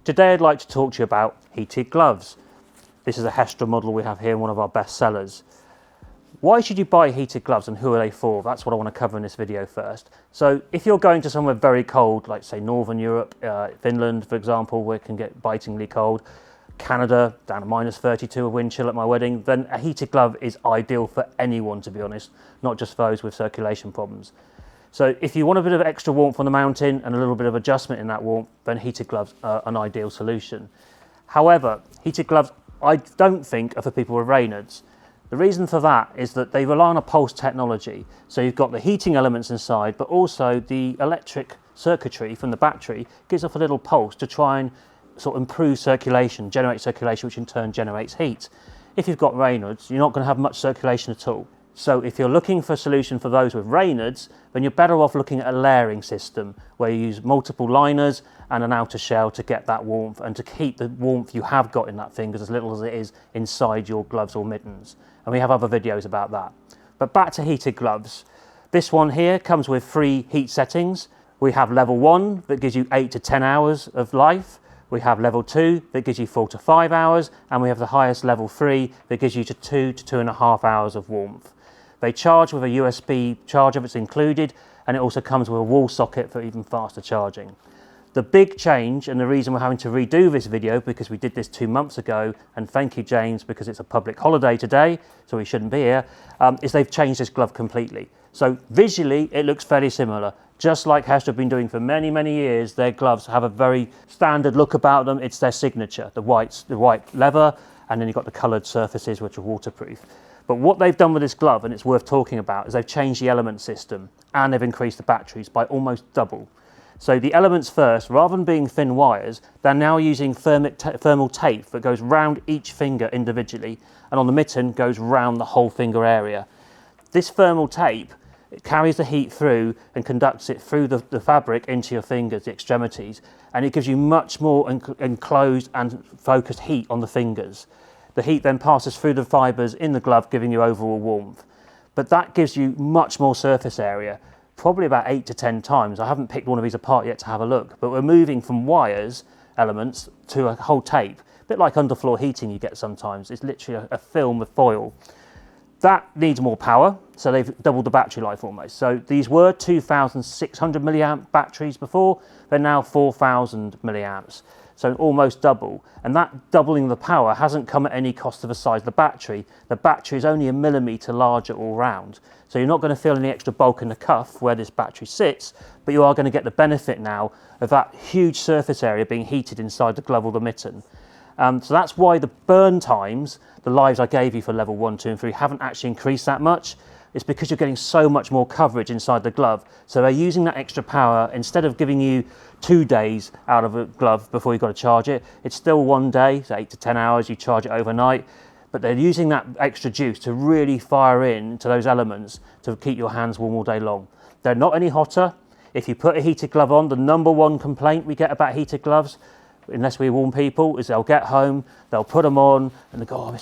Today I'd like to talk to you about heated gloves. This is a Hestra model we have here, one of our best sellers. Why should you buy heated gloves and who are they for? That's what I want to cover in this video first. So if you're going to somewhere very cold, like say Northern Europe, Finland for example, where it can get bitingly cold, Canada down to -32 of wind chill at my wedding, then a heated glove is ideal for anyone, to be honest, not just those with circulation problems. So if you want a bit of extra warmth on the mountain and a little bit of adjustment in that warmth, then heated gloves are an ideal solution. However, heated gloves I don't think are for people with Raynaud's. The reason for that is that they rely on a pulse technology. So you've got the heating elements inside, but also the electric circuitry from the battery gives off a little pulse to try and sort of improve circulation, generate circulation, which in turn generates heat. If you've got Raynaud's, you're not going to have much circulation at all. So if you're looking for a solution for those with Raynaud's, then you're better off looking at a layering system where you use multiple liners and an outer shell to get that warmth and to keep the warmth you have got in that finger as little as it is inside your gloves or mittens. And we have other videos about that. But back to heated gloves. This one here comes with 3 heat settings. We have level 1 that gives you 8 to 10 hours of life. We have level 2 that gives you 4 to 5 hours. And we have the highest level 3 that gives you 2 to 2.5 hours of warmth. They charge with a USB charger that's included, and it also comes with a wall socket for even faster charging. The big change, and the reason we're having to redo this video because we did this 2 months ago, and thank you James because it's a public holiday today, so we shouldn't be here, is they've changed this glove completely. So visually it looks fairly similar. Just like Hestra have been doing for many, many years, their gloves have a very standard look about them. It's their signature, the white leather, and then you've got the coloured surfaces which are waterproof. But what they've done with this glove, and it's worth talking about, is they've changed the element system and they've increased the batteries by almost double. So the elements first, rather than being thin wires, they're now using thermal tape that goes round each finger individually, and on the mitten goes round the whole finger area. This thermal tape, it carries the heat through and conducts it through the fabric into your fingers, the extremities, and it gives you much more enclosed and focused heat on the fingers. The heat then passes through the fibres in the glove, giving you overall warmth. But that gives you much more surface area, probably about 8 to 10 times. I haven't picked one of these apart yet to have a look, but we're moving from wires elements to a whole tape, a bit like underfloor heating you get sometimes. It's literally a film with foil. That needs more power, so they've doubled the battery life almost. So these were 2,600 milliamp batteries before, they're now 4,000 milliamps. So almost double. And that doubling the power hasn't come at any cost of the size of the battery. The battery is only a millimetre larger all round. So you're not going to feel any extra bulk in the cuff where this battery sits, but you are going to get the benefit now of that huge surface area being heated inside the glove or the mitten. So that's why the burn times, the lives I gave you for level 1, 2 and 3 haven't actually increased that much. It's because you're getting so much more coverage inside the glove. So they're using that extra power. Instead of giving you 2 days out of a glove before you've got to charge it, it's still 1 day, so 8 to 10 hours, you charge it overnight. But they're using that extra juice to really fire in to those elements to keep your hands warm all day long. They're not any hotter. If you put a heated glove on, the #1 complaint we get about heated gloves, unless we warn people, is they'll get home, they'll put them on, and they go,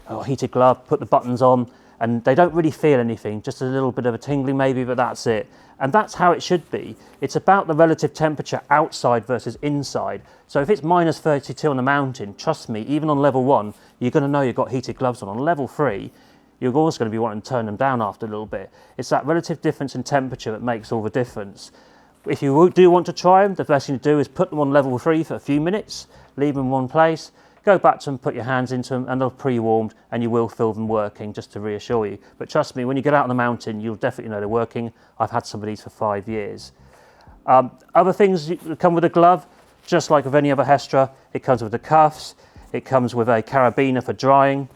oh, heated glove, put the buttons on, and they don't really feel anything, just a little bit of a tingling maybe, but that's it. And that's how it should be. It's about the relative temperature outside versus inside. So if it's -32 on the mountain, trust me, even on level 1, you're going to know you've got heated gloves on. On level 3, you're also going to be wanting to turn them down after a little bit. It's that relative difference in temperature that makes all the difference. If you do want to try them, the best thing to do is put them on level 3 for a few minutes, leave them in one place, go back to them, put your hands into them, and they'll pre-warmed, and you will feel them working, just to reassure you. But trust me, when you get out on the mountain, you'll definitely know they're working. I've had some of these for 5 years. Other things that come with a glove, just like with any other Hestra, it comes with the cuffs, it comes with a carabiner for drying,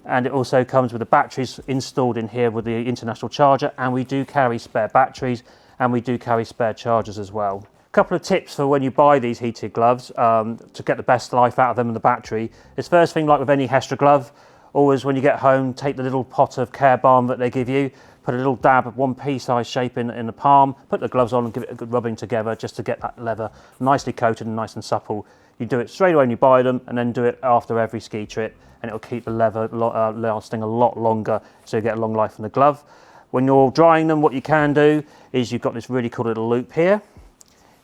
and it also comes with the batteries installed in here with the international charger, and we do carry spare batteries, and we do carry spare chargers as well. Couple of tips for when you buy these heated gloves to get the best life out of them and the battery is, first thing, like with any Hestra glove, always when you get home, take the little pot of Care Balm that they give you, put a little dab of 1 pea-sized shape in the palm, put the gloves on and give it a good rubbing together just to get that leather nicely coated and nice and supple. You do it straight away when you buy them, and then do it after every ski trip, and it'll keep the leather lasting a lot longer, so you get a long life in the glove. When you're drying them, what you can do is you've got this really cool little loop here.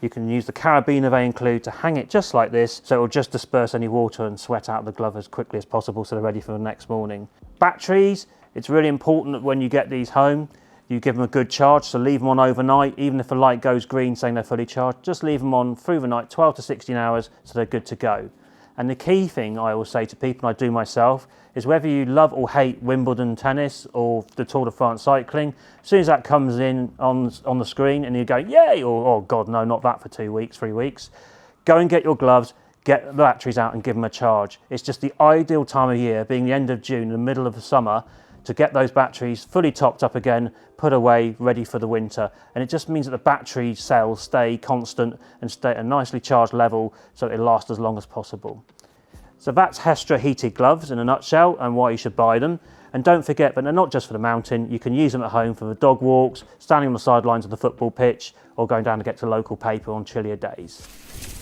You can use the carabiner they include to hang it just like this, so it will just disperse any water and sweat out of the glove as quickly as possible so they're ready for the next morning. Batteries, it's really important that when you get these home, you give them a good charge, so leave them on overnight. Even if the light goes green saying they're fully charged, just leave them on through the night, 12 to 16 hours, so they're good to go. And the key thing I always say to people, and I do myself, is whether you love or hate Wimbledon tennis or the Tour de France cycling, as soon as that comes in on the screen and you go, yay, or oh God, no, not that for 2 weeks, 3 weeks, go and get your gloves, get the batteries out and give them a charge. It's just the ideal time of year, being the end of June, the middle of the summer, to get those batteries fully topped up again, put away, ready for the winter. And it just means that the battery cells stay constant and stay at a nicely charged level so it'll last as long as possible. So that's Hestra heated gloves in a nutshell and why you should buy them. And don't forget that they're not just for the mountain, you can use them at home for the dog walks, standing on the sidelines of the football pitch, or going down to get to local paper on chillier days.